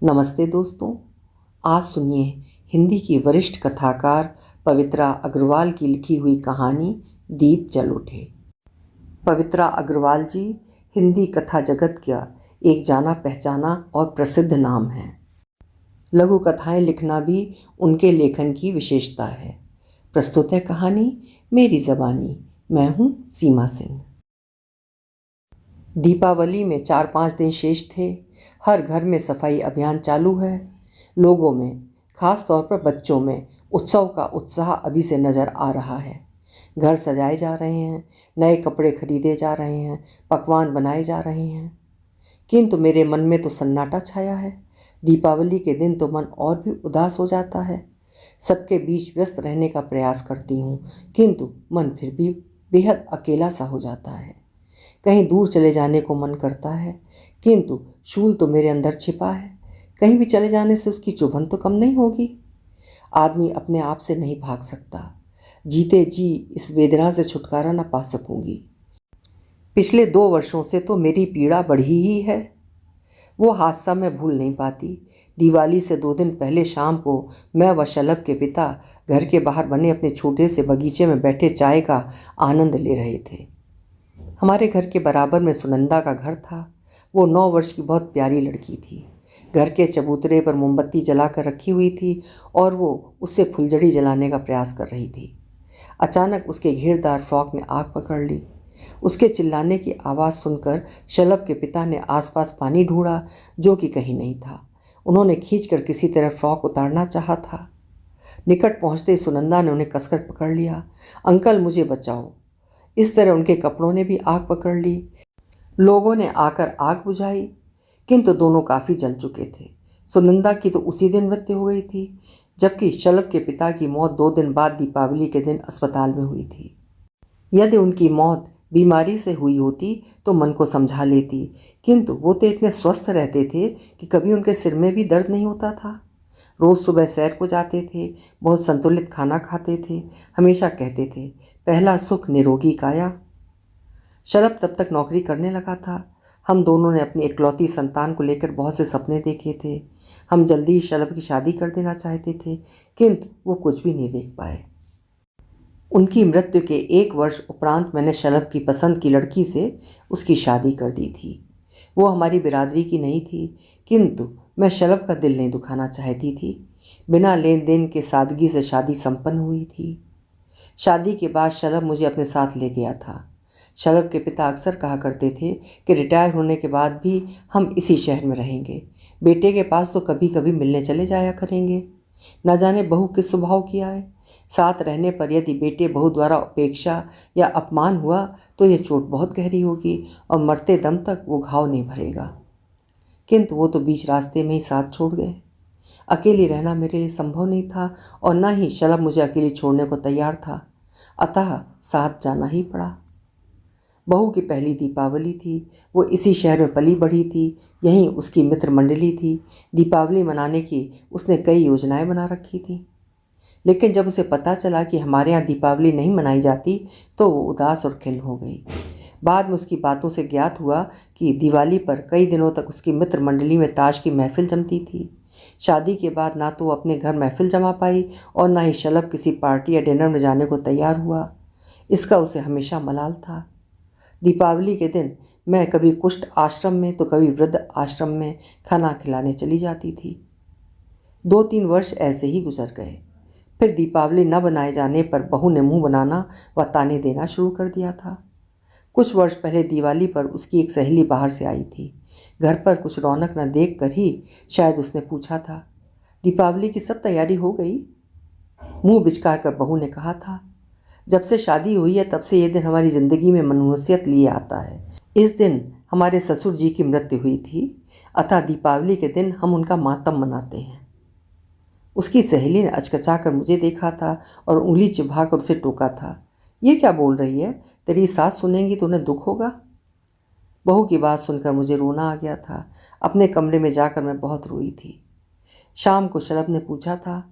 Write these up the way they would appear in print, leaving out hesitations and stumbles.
नमस्ते दोस्तों। आज सुनिए हिंदी की वरिष्ठ कथाकार पवित्रा अग्रवाल की लिखी हुई कहानी दीप जल उठे। पवित्रा अग्रवाल जी हिंदी कथा जगत का एक जाना पहचाना और प्रसिद्ध नाम है। लघु कथाएं लिखना भी उनके लेखन की विशेषता है। प्रस्तुत है कहानी मेरी ज़बानी। मैं हूँ सीमा सिंह। दीपावली में 4-5 दिन शेष थे। हर घर में सफाई अभियान चालू है। लोगों में, खास तौर पर बच्चों में उत्सव का उत्साह अभी से नज़र आ रहा है। घर सजाए जा रहे हैं, नए कपड़े खरीदे जा रहे हैं, पकवान बनाए जा रहे हैं। किंतु मेरे मन में तो सन्नाटा छाया है। दीपावली के दिन तो मन और भी उदास हो जाता है। सबके बीच व्यस्त रहने का प्रयास करती हूँ, किंतु मन फिर भी बेहद अकेला सा हो जाता है। कहीं दूर चले जाने को मन करता है, किंतु शूल तो मेरे अंदर छिपा है। कहीं भी चले जाने से उसकी चुभन तो कम नहीं होगी। आदमी अपने आप से नहीं भाग सकता। जीते जी इस वेदना से छुटकारा न पा सकूंगी। पिछले 2 वर्षों से तो मेरी पीड़ा बढ़ी ही है। वो हादसा मैं भूल नहीं पाती। दिवाली से 2 दिन पहले शाम को मैं व शलभ के पिता घर के बाहर बने अपने छोटे से बगीचे में बैठे चाय का आनंद ले रहे थे। हमारे घर के बराबर में सुनंदा का घर था। वो 9 वर्ष की बहुत प्यारी लड़की थी। घर के चबूतरे पर मोमबत्ती जलाकर रखी हुई थी और वो उससे फुलझड़ी जलाने का प्रयास कर रही थी। अचानक उसके घेरदार फ्रॉक ने आग पकड़ ली। उसके चिल्लाने की आवाज़ सुनकर शलभ के पिता ने आसपास पानी ढूंढा, जो कि कहीं नहीं था। उन्होंने खींचकर किसी तरह फ्रॉक उतारना चाहा था। निकट पहुंचते सुनंदा ने उन्हें कसकर पकड़ लिया। अंकल, मुझे बचाओ। इस तरह उनके कपड़ों ने भी आग पकड़ ली। लोगों ने आकर आग बुझाई, किंतु दोनों काफ़ी जल चुके थे। सुनंदा की तो उसी दिन मृत्यु हो गई थी, जबकि शलभ के पिता की मौत 2 दिन बाद दीपावली के दिन अस्पताल में हुई थी। यदि उनकी मौत बीमारी से हुई होती तो मन को समझा लेती, किंतु वो तो इतने स्वस्थ रहते थे कि कभी उनके सिर में भी दर्द नहीं होता था। रोज़ सुबह सैर को जाते थे, बहुत संतुलित खाना खाते थे। हमेशा कहते थे, पहला सुख निरोगी काया। शलभ तब तक नौकरी करने लगा था। हम दोनों ने अपनी इकलौती संतान को लेकर बहुत से सपने देखे थे। हम जल्दी ही शलभ की शादी कर देना चाहते थे, किंतु वो कुछ भी नहीं देख पाए। उनकी मृत्यु के 1 वर्ष उपरांत मैंने शलभ की पसंद की लड़की से उसकी शादी कर दी थी। वो हमारी बिरादरी की नहीं थी, किंतु मैं शलभ का दिल नहीं दुखाना चाहती थी। बिना लेन देन के सादगी से शादी संपन्न हुई थी। शादी के बाद शलभ मुझे अपने साथ ले गया था। शलभ के पिता अक्सर कहा करते थे कि रिटायर होने के बाद भी हम इसी शहर में रहेंगे। बेटे के पास तो कभी कभी मिलने चले जाया करेंगे। न जाने बहू किस स्वभाव की आए। साथ रहने पर यदि बेटे बहू द्वारा उपेक्षा या अपमान हुआ तो यह चोट बहुत गहरी होगी और मरते दम तक वो घाव नहीं भरेगा। किंतु वो तो बीच रास्ते में ही साथ छोड़ गए। अकेली रहना मेरे लिए संभव नहीं था और न ही शलभ मुझे अकेली छोड़ने को तैयार था। अतः साथ जाना ही पड़ा। बहू की पहली दीपावली थी। वो इसी शहर में पली बढ़ी थी। यहीं उसकी मित्र मंडली थी। दीपावली मनाने की उसने कई योजनाएं बना रखी थी, लेकिन जब उसे पता चला कि हमारे यहाँ दीपावली नहीं मनाई जाती तो वो उदास और खिन्न हो गई। बाद में उसकी बातों से ज्ञात हुआ कि दिवाली पर कई दिनों तक उसकी मित्र मंडली में ताश की महफिल जमती थी। शादी के बाद ना तो वो अपने घर महफिल जमा पाई और ना ही शलभ किसी पार्टी या डिनर में जाने को तैयार हुआ। इसका उसे हमेशा मलाल था। दीपावली के दिन मैं कभी कुष्ठ आश्रम में तो कभी वृद्ध आश्रम में खाना खिलाने चली जाती थी। 2-3 वर्ष ऐसे ही गुजर गए। फिर दीपावली न बनाए जाने पर बहू ने मुंह बनाना व ताने देना शुरू कर दिया था। कुछ वर्ष पहले दिवाली पर उसकी एक सहेली बाहर से आई थी। घर पर कुछ रौनक न देख कर ही शायद उसने पूछा था, दीपावली की सब तैयारी हो गई? मुंह बिचकार कर बहू ने कहा था, जब से शादी हुई है तब से ये दिन हमारी ज़िंदगी में मनहूसियत लिए आता है। इस दिन हमारे ससुर जी की मृत्यु हुई थी, अतः दीपावली के दिन हम उनका मातम मनाते हैं। उसकी सहेली ने अचकचा कर मुझे देखा था और उंगली चिढ़ाकर उसे टोका था, ये क्या बोल रही है? तेरी सास सुनेंगी तो उन्हें दुख होगा। बहू की बात सुनकर मुझे रोना आ गया था। अपने कमरे में जाकर मैं बहुत रोई थी। शाम को शलभ ने पूछा था,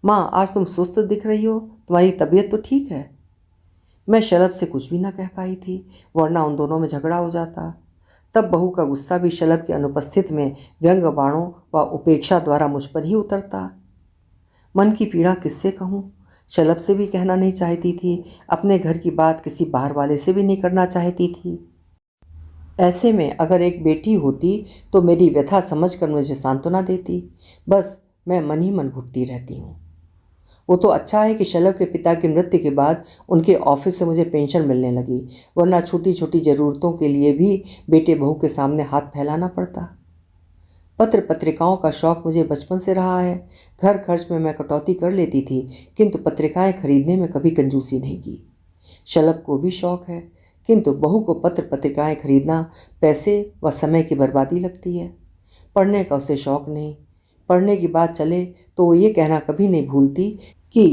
माँ आज तुम सुस्त दिख रही हो, तुम्हारी तबीयत तो ठीक है? मैं शलभ से कुछ भी न कह पाई थी, वरना उन दोनों में झगड़ा हो जाता। तब बहू का गुस्सा भी शलभ की अनुपस्थिति में व्यंग बाणों व उपेक्षा द्वारा मुझ पर ही उतरता। मन की पीड़ा किससे कहूँ। शलभ से भी कहना नहीं चाहती थी, अपने घर की बात किसी बाहर वाले से भी नहीं करना चाहती थी। ऐसे में अगर एक बेटी होती तो मेरी व्यथा समझकर मुझे सांत्वना देती। बस मैं मन ही मन घुटती रहती हूँ। वो तो अच्छा है कि शलभ के पिता की मृत्यु के बाद उनके ऑफिस से मुझे पेंशन मिलने लगी, वरना छोटी छोटी ज़रूरतों के लिए भी बेटे बहू के सामने हाथ फैलाना पड़ता। पत्र पत्रिकाओं का शौक़ मुझे बचपन से रहा है। घर खर्च में मैं कटौती कर लेती थी, किंतु पत्रिकाएं खरीदने में कभी कंजूसी नहीं की। शलभ को भी शौक़ है, किंतु बहू को पत्र पत्रिकाएं खरीदना पैसे व समय की बर्बादी लगती है। पढ़ने का उसे शौक़ नहीं। पढ़ने की बात चले तो वो ये कहना कभी नहीं भूलती कि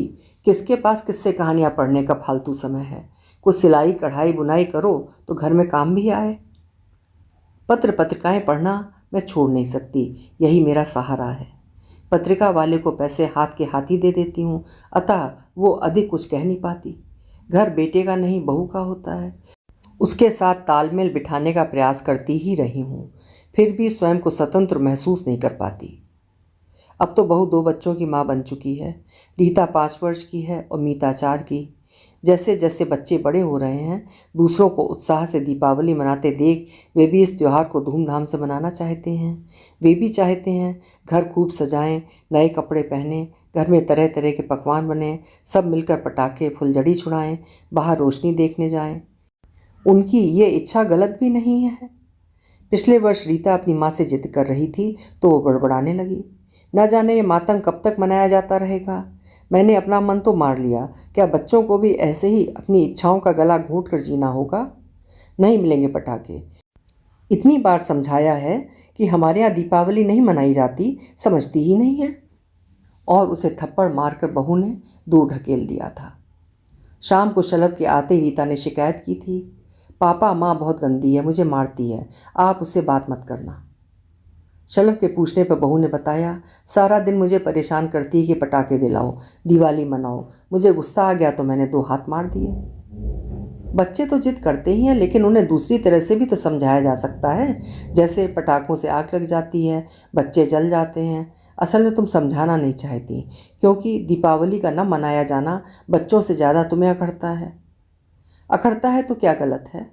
किसके पास किससे कहानियाँ पढ़ने का फालतू समय है। कुछ सिलाई कढ़ाई बुनाई करो तो घर में काम भी आए। पत्र पत्रिकाएं पढ़ना मैं छोड़ नहीं सकती, यही मेरा सहारा है। पत्रिका वाले को पैसे हाथ के हाथ ही दे देती हूँ, अतः वो अधिक कुछ कह नहीं पाती। घर बेटे का नहीं बहू का होता है, उसके साथ तालमेल बिठाने का प्रयास करती ही रही हूँ, फिर भी स्वयं को स्वतंत्र महसूस नहीं कर पाती। अब तो बहू 2 बच्चों की माँ बन चुकी है। रीता 5 वर्ष की है और मीता 4 की। जैसे जैसे बच्चे बड़े हो रहे हैं, दूसरों को उत्साह से दीपावली मनाते देख वे भी इस त्यौहार को धूमधाम से मनाना चाहते हैं। वे भी चाहते हैं घर खूब सजाएं, नए कपड़े पहनें, घर में तरह तरह के पकवान बने, सब मिलकर पटाखे फुलझड़ी छुड़ाएं, बाहर रोशनी देखने जाएं। उनकी ये इच्छा गलत भी नहीं है। पिछले वर्ष रीता अपनी माँ से जिद कर रही थी तो वो बड़बड़ाने लगी। न जाने ये मातंग कब तक मनाया जाता रहेगा। मैंने अपना मन तो मार लिया, क्या बच्चों को भी ऐसे ही अपनी इच्छाओं का गला घोंट कर जीना होगा? नहीं मिलेंगे पटाखे। इतनी बार समझाया है कि हमारे यहाँ दीपावली नहीं मनाई जाती, समझती ही नहीं है। और उसे थप्पड़ मारकर बहू ने दूर ढकेल दिया था। शाम को शलभ के आते ही रीता ने शिकायत की थी, पापा माँ बहुत गंदी है, मुझे मारती है, आप उससे बात मत करना। शलभ के पूछने पर बहू ने बताया, सारा दिन मुझे परेशान करती है कि पटाखे दिलाओ, दिवाली मनाओ। मुझे गुस्सा आ गया तो मैंने 2 हाथ मार दिए। बच्चे तो जिद करते ही हैं, लेकिन उन्हें दूसरी तरह से भी तो समझाया जा सकता है। जैसे पटाखों से आग लग जाती है, बच्चे जल जाते हैं। असल में तुम समझाना नहीं चाहती, क्योंकि दीपावली का न मनाया जाना बच्चों से ज़्यादा तुम्हें अखरता है। अखरता है तो क्या गलत है?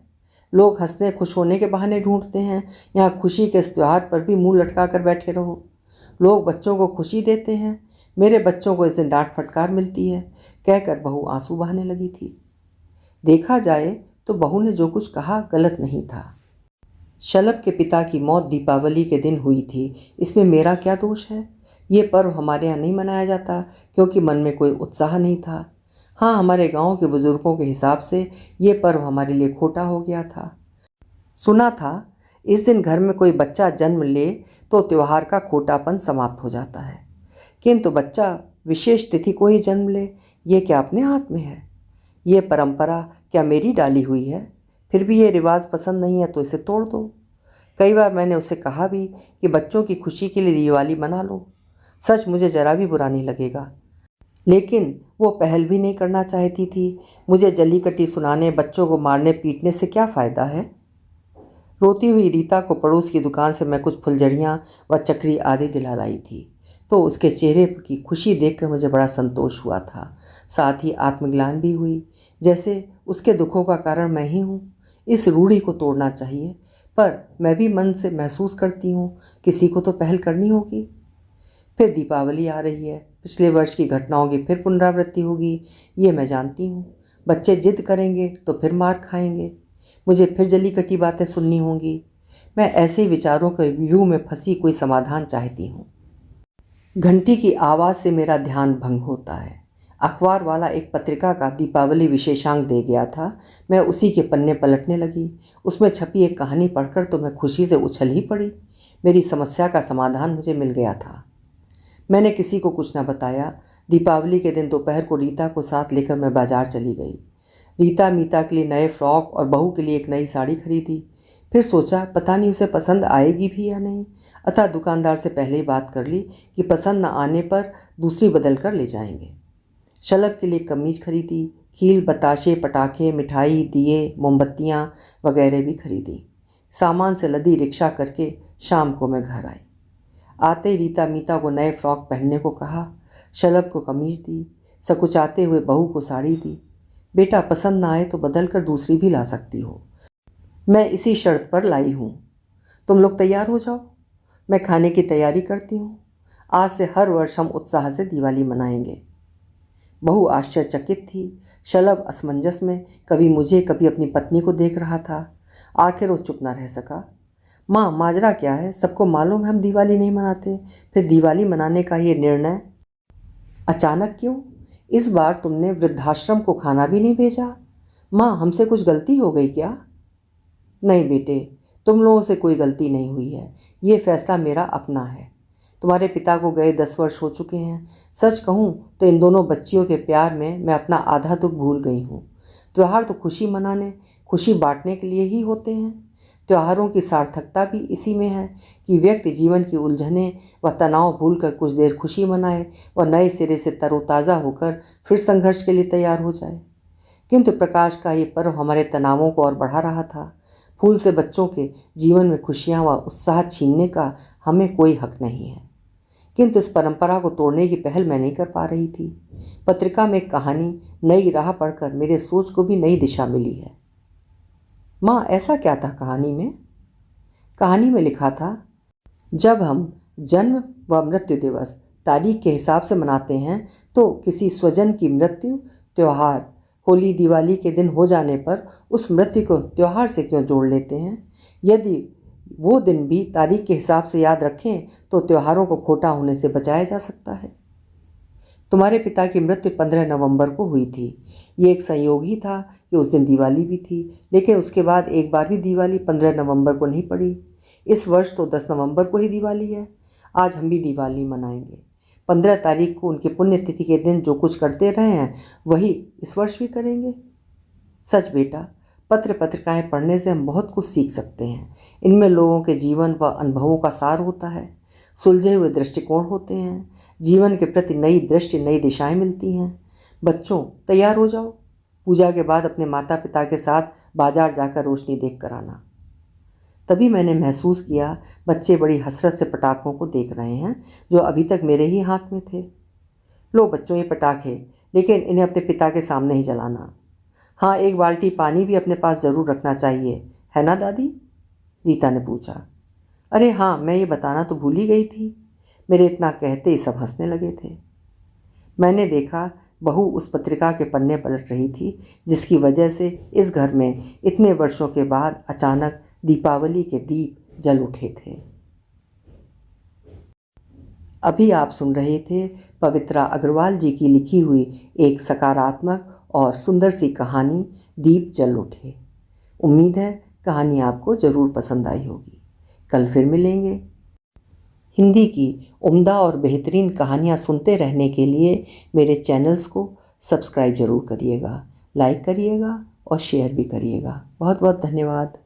लोग हंसने खुश होने के बहाने ढूंढते हैं, यहाँ खुशी के इस त्यौहार पर भी मुंह लटका कर बैठे रहो। लोग बच्चों को खुशी देते हैं, मेरे बच्चों को इस दिन डांट फटकार मिलती है, कहकर बहू आंसू बहाने लगी थी। देखा जाए तो बहू ने जो कुछ कहा गलत नहीं था। शलभ के पिता की मौत दीपावली के दिन हुई थी, इसमें मेरा क्या दोष है? ये पर्व हमारे यहाँ नहीं मनाया जाता क्योंकि मन में कोई उत्साह नहीं था। हाँ, हमारे गांव के बुजुर्गों के हिसाब से ये पर्व हमारे लिए खोटा हो गया था। सुना था इस दिन घर में कोई बच्चा जन्म ले तो त्यौहार का खोटापन समाप्त हो जाता है, किंतु बच्चा विशेष तिथि को ही जन्म ले, ये क्या अपने हाथ में है? ये परंपरा क्या मेरी डाली हुई है? फिर भी ये रिवाज पसंद नहीं है तो इसे तोड़ दो। कई बार मैंने उसे कहा भी कि बच्चों की खुशी के लिए दिवाली मना लो, सच मुझे जरा भी बुरा नहीं लगेगा, लेकिन वो पहल भी नहीं करना चाहती थी। मुझे जली कटी सुनाने, बच्चों को मारने पीटने से क्या फ़ायदा है? रोती हुई रीता को पड़ोस की दुकान से मैं कुछ फुलझड़ियाँ व चक्री आदि दिला लाई थी, तो उसके चेहरे की खुशी देखकर मुझे बड़ा संतोष हुआ था। साथ ही आत्मग्लानि भी हुई, जैसे उसके दुखों का कारण मैं ही हूँ। इस रूढ़ी को तोड़ना चाहिए, पर मैं भी मन से महसूस करती हूँ किसी को तो पहल करनी होगी। फिर दीपावली आ रही है, पिछले वर्ष की घटनाओं की फिर पुनरावृत्ति होगी, ये मैं जानती हूँ। बच्चे जिद करेंगे तो फिर मार खाएंगे, मुझे फिर जली कटी बातें सुननी होंगी। मैं ऐसे विचारों के व्यूह में फंसी कोई समाधान चाहती हूँ। घंटी की आवाज़ से मेरा ध्यान भंग होता है। अखबार वाला एक पत्रिका का दीपावली विशेषांक दे गया था। मैं उसी के पन्ने पलटने लगी। उसमें छपी एक कहानी पढ़कर तो मैं खुशी से उछल ही पड़ी। मेरी समस्या का समाधान मुझे मिल गया था। मैंने किसी को कुछ न बताया। दीपावली के दिन दोपहर को रीता को साथ लेकर मैं बाजार चली गई। रीता मीता के लिए नए फ्रॉक और बहू के लिए एक नई साड़ी खरीदी। फिर सोचा पता नहीं उसे पसंद आएगी भी या नहीं, अतः दुकानदार से पहले ही बात कर ली कि पसंद न आने पर दूसरी बदल कर ले जाएंगे। शलभ के लिए कमीज खरीदी, कील, बताशे, पटाखे, मिठाई, दिए, मोमबत्तियाँ वगैरह भी खरीदी। सामान से लदी रिक्शा करके शाम को मैं घर आई। आते ही रीता मीता को नए फ्रॉक पहनने को कहा, शलभ को कमीज दी, सकुचाते हुए बहू को साड़ी दी। बेटा पसंद ना आए तो बदल कर दूसरी भी ला सकती हो, मैं इसी शर्त पर लाई हूँ। तुम लोग तैयार हो जाओ, मैं खाने की तैयारी करती हूँ। आज से हर वर्ष हम उत्साह से दिवाली मनाएंगे। बहू आश्चर्यचकित थी। शलभ असमंजस में कभी मुझे कभी अपनी पत्नी को देख रहा था। आखिर वो चुप न रह सका। माँ, माजरा क्या है? सबको मालूम है हम दिवाली नहीं मनाते, फिर दिवाली मनाने का ये निर्णय अचानक क्यों? इस बार तुमने वृद्धाश्रम को खाना भी नहीं भेजा। माँ, हमसे कुछ गलती हो गई क्या? नहीं बेटे, तुम लोगों से कोई गलती नहीं हुई है। ये फैसला मेरा अपना है। तुम्हारे पिता को गए 10 वर्ष हो चुके हैं। सच कहूँ तो इन दोनों बच्चियों के प्यार में मैं अपना आधा दुख भूल गई हूँ। त्यौहार तो खुशी मनाने, खुशी बांटने के लिए ही होते हैं। त्योहारों की सार्थकता भी इसी में है कि व्यक्ति जीवन की उलझनें व तनाव भूलकर कुछ देर खुशी मनाए व नए सिरे से तरोताज़ा होकर फिर संघर्ष के लिए तैयार हो जाए। किंतु प्रकाश का ये पर्व हमारे तनावों को और बढ़ा रहा था। फूल से बच्चों के जीवन में खुशियाँ व उत्साह छीनने का हमें कोई हक नहीं है। किंतु इस परंपरा को तोड़ने की पहल मैं नहीं कर पा रही थी। पत्रिका में एक कहानी नई राह पढ़कर मेरे सोच को भी नई दिशा मिली है। माँ, ऐसा क्या था कहानी में? कहानी में लिखा था, जब हम जन्म व मृत्यु दिवस तारीख के हिसाब से मनाते हैं तो किसी स्वजन की मृत्यु, त्यौहार, होली, दिवाली के दिन हो जाने पर उस मृत्यु को त्यौहार से क्यों जोड़ लेते हैं? यदि वो दिन भी तारीख के हिसाब से याद रखें तो त्योहारों को खोटा होने से बचाया जा सकता है। तुम्हारे पिता की मृत्यु 15 नवंबर को हुई थी। ये एक संयोग ही था कि उस दिन दिवाली भी थी, लेकिन उसके बाद एक बार भी दिवाली 15 नवंबर को नहीं पड़ी। इस वर्ष तो 10 नवंबर को ही दिवाली है। आज हम भी दिवाली मनाएंगे। 15 तारीख को उनकी पुण्यतिथि के दिन जो कुछ करते रहे हैं वही इस वर्ष भी करेंगे। सच बेटा, पत्र पत्रिकाएं पढ़ने से हम बहुत कुछ सीख सकते हैं। इनमें लोगों के जीवन व अनुभवों का सार होता है। सुलझे हुए दृष्टिकोण होते हैं। जीवन के प्रति नई दृष्टि, नई दिशाएं मिलती हैं। बच्चों, तैयार हो जाओ। पूजा के बाद अपने माता पिता के साथ बाजार जाकर रोशनी देख कर आना। तभी मैंने महसूस किया बच्चे बड़ी हसरत से पटाखों को देख रहे हैं जो अभी तक मेरे ही हाथ में थे। लो बच्चों, ये पटाखे, लेकिन इन्हें अपने पिता के सामने ही जलाना। हाँ, एक बाल्टी पानी भी अपने पास ज़रूर रखना चाहिए, है ना दादी? रीता ने पूछा। अरे हाँ, मैं ये बताना तो भूल ही गई थी। मेरे इतना कहते ही सब हंसने लगे थे। मैंने देखा बहू उस पत्रिका के पन्ने पलट रही थी जिसकी वजह से इस घर में इतने वर्षों के बाद अचानक दीपावली के दीप जल उठे थे। अभी आप सुन रहे थे पवित्रा अग्रवाल जी की लिखी हुई एक सकारात्मक और सुंदर सी कहानी, दीप जल उठे। उम्मीद है कहानी आपको ज़रूर पसंद आई होगी। कल फिर मिलेंगे। हिंदी की उम्दा और बेहतरीन कहानियाँ सुनते रहने के लिए मेरे चैनल्स को सब्सक्राइब ज़रूर करिएगा, लाइक करिएगा और शेयर भी करिएगा। बहुत बहुत धन्यवाद।